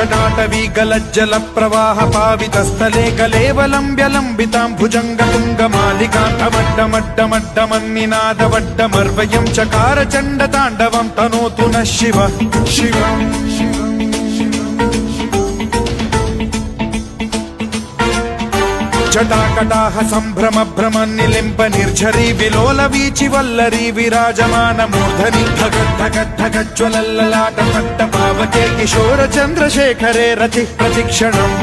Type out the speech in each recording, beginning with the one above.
जटाटवी गलज्जल प्रवाह पावितस्थले कलेवलम्ब्यलम्बितां भुजङ्गतुङ्गमालिकां अवड्डमड्डमड्डमन्निनादवड्डमर्वयं चकार चण्डताण्डवं तनोतु नः शिवः शिवम् जटाकटाह सम्भ्रम भ्रम निलिम्ब निर्झरी विलोल वीचि वल्लरी विराजमान मूर्धनि धगद्धगद्धगज्ज्वलल्ललाट पट्ट पावके किशोर चन्द्रशेखरे रति प्रतिक्षणम्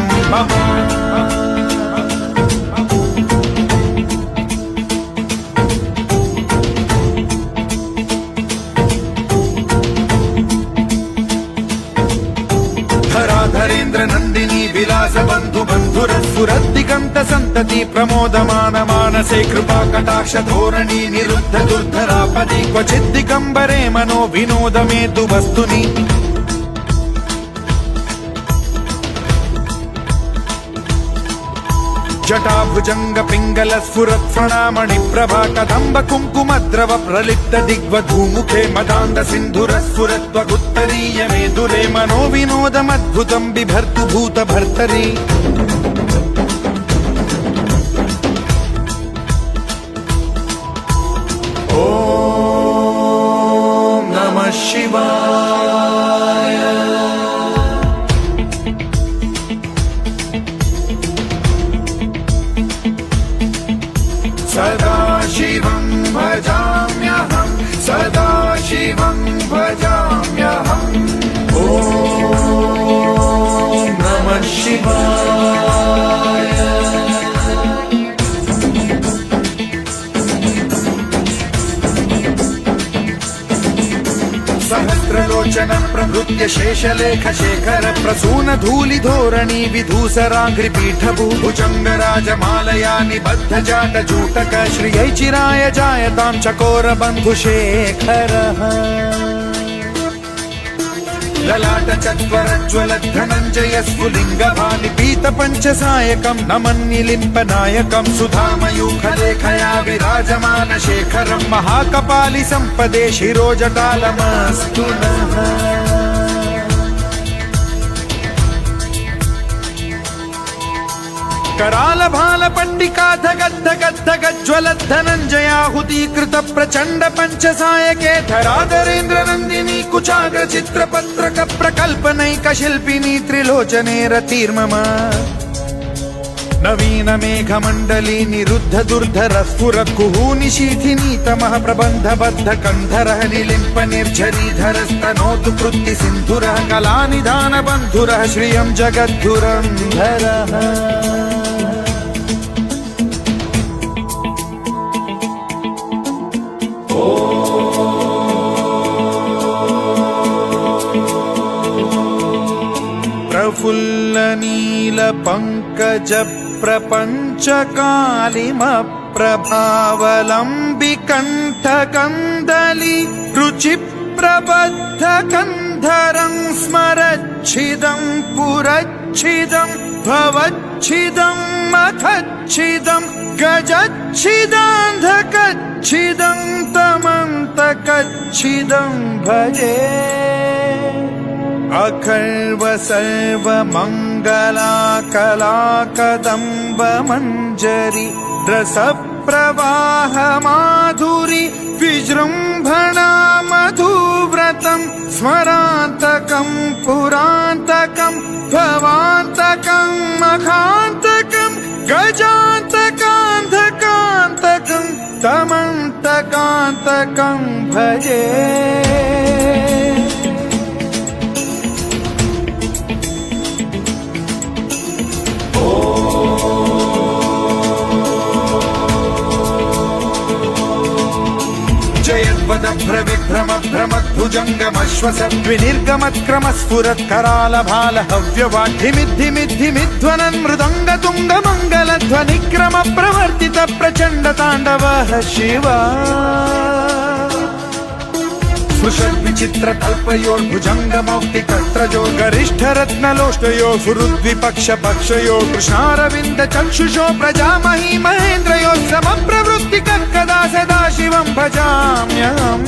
धराधरेन्द्र नन्दिनी विलास बन्धु बन्धुरस्फुरद्दिगन्त सन्तति प्रमोदमान मानसे कृपा कटाक्ष धोरणी निरुद्ध दुर्धरापदि क्वचिद्दिगम्बरे मनो विनोदमेतु वस्तुनि जटाभुजंग पिंगल स्फुरत् फणामणि प्रभा कदम्ब कुङ्कुमद्रव प्रलिप्त दिग्वधूमुखे मदान्द सिन्धुर स्फुरत्वगुत्तरीय मेदुरे मनो विनोदमद्भुतं बिभर्तु भूत भर्तरि ॐ नमः शिवाय सदा शिवं भजाम्यहं सदा शिवं भजाम्यहम् ॐ नमः शिवाय सहस्रलोचन प्रभृत्य शेषलेख शेखर प्रसून धूलि धोरणी विधूसराघ्रिपीठभू भुजङ्गराजमालया निबद्ध जाट जूटक श्रियै चिराय जायतां चकोर बन्धुशेखरः ललाट चत्वरज्वल धनञ्जय स्फुलिङ्ग भालिपीत पञ्चसायकं नमन्निलिम्पनायकं सुधामयूखलेखया विराजमान शेखरं महाकपालि सम्पदे शिरोजटालमस्तु नः कराल भाल पट्टिका धगद्धगद्धगज्ज्वलत् धनञ्जयाहुतीकृत प्रचण्ड पञ्चसायके धराधरेन्द्र नन्दिनी कुचाग्र चित्रपत्रक प्रकल्पनैक शिल्पिनी त्रिलोचने रतिर्मम नवीन मेघमण्डली निरुद्ध दुर्धर स्फुर कुहूनिशीथिनी तमः प्रबन्धबद्ध कन्धरः निलिम्प निर्झरीधरस्तनोतु कृत्ति सिन्धुरः कलानिधान बन्धुरः श्रियं जगद्धुरन्धरः प्रफुल्ल नील पंकज प्रपंच कालिम प्रभावलंबि कंठ कंदली रुचि प्रबद्ध कंधरं स्मरच्छिदं पुरच्छिदं भवच्छिदं मखच्छिदं गजच्छिदान्धकच्छिदं तमन्तकच्छिदं भजे अखर्व सर्व मंगला कला कदम्ब मंजरी रस प्रवाह माधुरी विजृंभणा मधुव्रतं स्मरान्तकं पुरान्तकं भवान्तकं मखान्तकं गजान्तकान्धकान्तकं तमन्तकान्तकं भजे भ्रविभ्रम भ्रमद्भुजङ्गमश्वसद्विनिर्गमत्क्रमस्फुरत् कराल भाल हव्यवाढ्यमिद्धिमिद्धिमिध्वनन् मृदङ्गतुङ्ग मङ्गलध्वनिक्रम प्रवर्तित प्रचण्ड ताण्डवः शिवा स्पृशद्विचित्र तल्पयोर्भुजङ्ग मौक्तिकत्रयो गरिष्ठ रत्नलोष्टयो सुहृद्विपक्ष पक्षयो कृष्णारविन्द चक्षुषो प्रजामही महेन्द्रयो समप्रवृत्ति कदा सदा शिवं भजाम्यहम्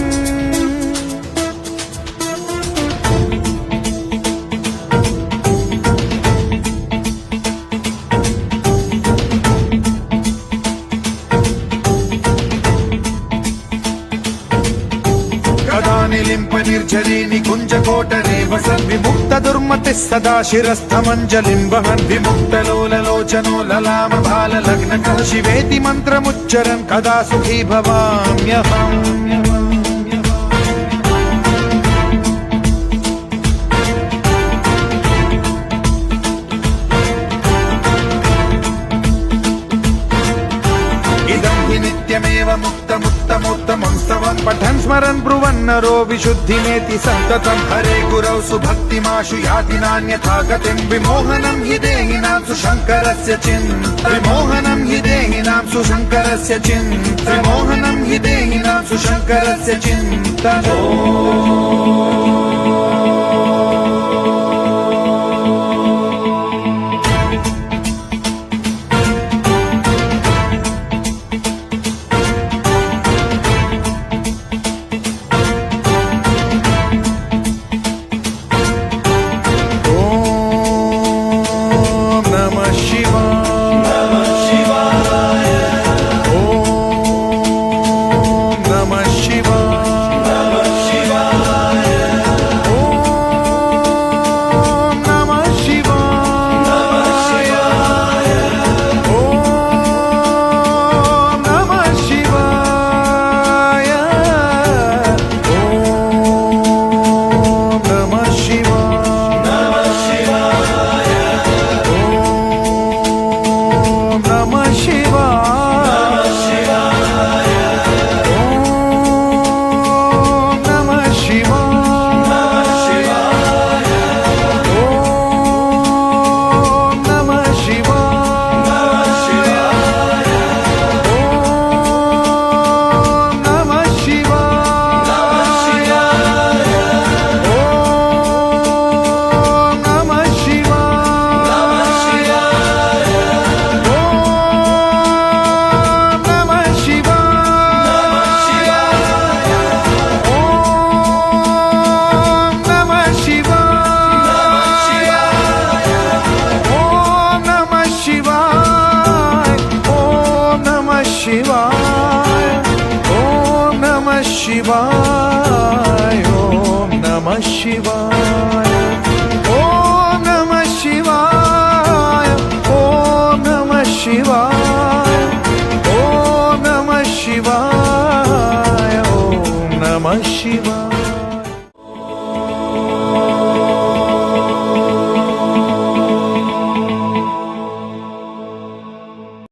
निर्झरी निकुञ्जकोटरे वसन् विमुक्त दुर्मतिः सदा शिरस्थमञ्जलिं वहन् विमुक्तलोललोचनो ललाम बाललग्नकः शिवेति मन्त्रमुच्चरन् कदा सुखी भवाम्यहम् नित्यमेव मुक्तमुत्तमोत्तमं स्तवन् पठन् स्मरन् ब्रुवन्नरो विशुद्धिमेति सन्ततं हरे गुरौ सुभक्तिमाशु याति नान्यथा गतिं विमोहनं हि देहिनां सुशङ्करस्य चिन्त विमोहनं हि देहिनां सुशङ्करस्य चिन्त विमोहनं हि देहिनां सुशङ्करस्य चिन्त शिवाय ओम नमः शिवाय ओम नमः शिवाय ओम नमः शिवाय ओम नमः शिवाय ओम नमः शिवाय